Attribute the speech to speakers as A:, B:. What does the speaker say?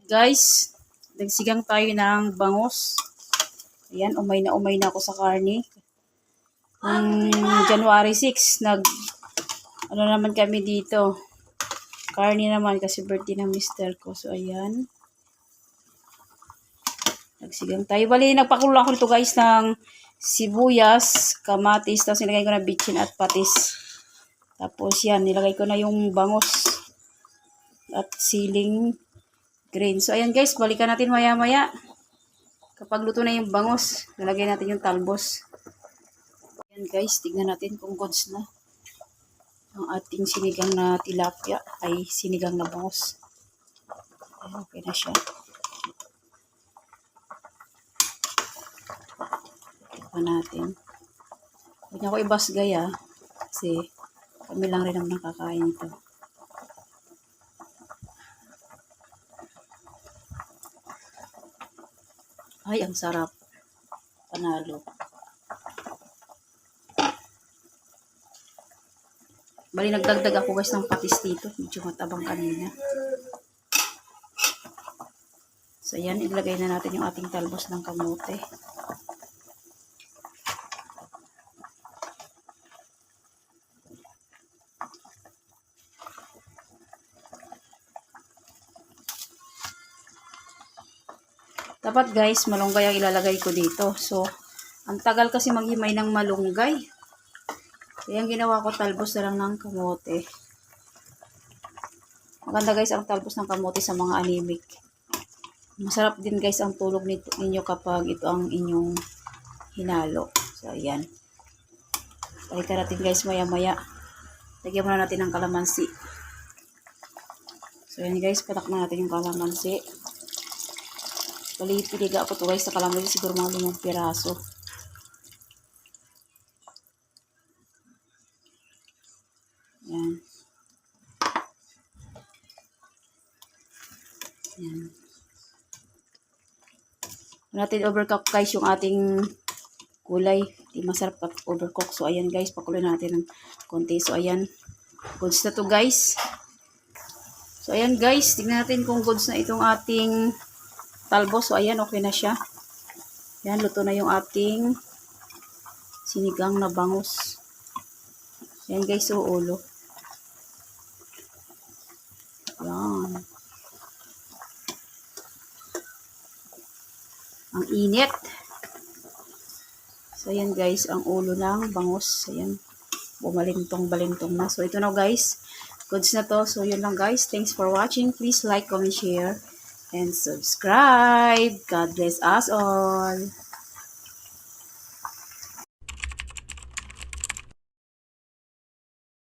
A: Guys, nagsigang tayo ng bangus. Ayan, umay na ako sa karne. January 6, ano naman kami dito. Karne naman kasi birthday ng mister ko. So, ayan. Nagsigang tayo. Bali, nagpakulo ako nito guys ng sibuyas, kamatis, tapos nilagay ko na bitchin at patis. Tapos yan, nilagay ko na yung bangus at siling green. So, ayan guys, balikan natin maya-maya. Kapag luto na yung bangus, nilagay natin yung talbos. Ayan guys, tignan natin kung goods na. Ang ating sinigang na tilapia ay sinigang na bangus. Ayan, okay na siya. Tignan natin. Huwag niya ko ibasgay kasi kami lang rin naman nakakain ito. Ay, ang sarap. Panalo. Bali, nagdagdag ako guys ng patis dito. Medyo matabang kanina. So, yan. Ilagay na natin yung ating talbos ng kamote. Dapat guys, malunggay ang ilalagay ko dito. So, ang tagal kasi maghimay ng malunggay. Kaya ang ginawa ko, talbos na lang ng kamote. Maganda guys ang talbos ng kamote sa mga anemic. Masarap din guys ang tulog ninyo kapag ito ang inyong hinalo. So, ayan. Balikan natin guys maya-maya. Lagyan muna natin ng kalamansi. So, ayan guys, patak na natin yung kalamansi. Bali, piliga ako to guys sa kalamansi. Siguro mga 5 piraso. Ayan. Ayan. Natin overcook guys yung ating gulay. Di masarap kapag overcook. So, ayan guys, pakuloy natin ng konti. So, ayan. Goods na to guys. So, ayan guys, tingnan natin kung goods na itong ating talbos. So, ayan, okay na siya. Ayan, luto na yung ating sinigang na bangus. Ayan guys, so ulo. Ayan. Ang init. So, ayan guys, ang ulo ng bangus. Ayan, bumalintong-balintong na. So, ito na guys. Goods na to. So, yun lang guys. Thanks for watching. Please like, comment, share, and subscribe. God bless us all.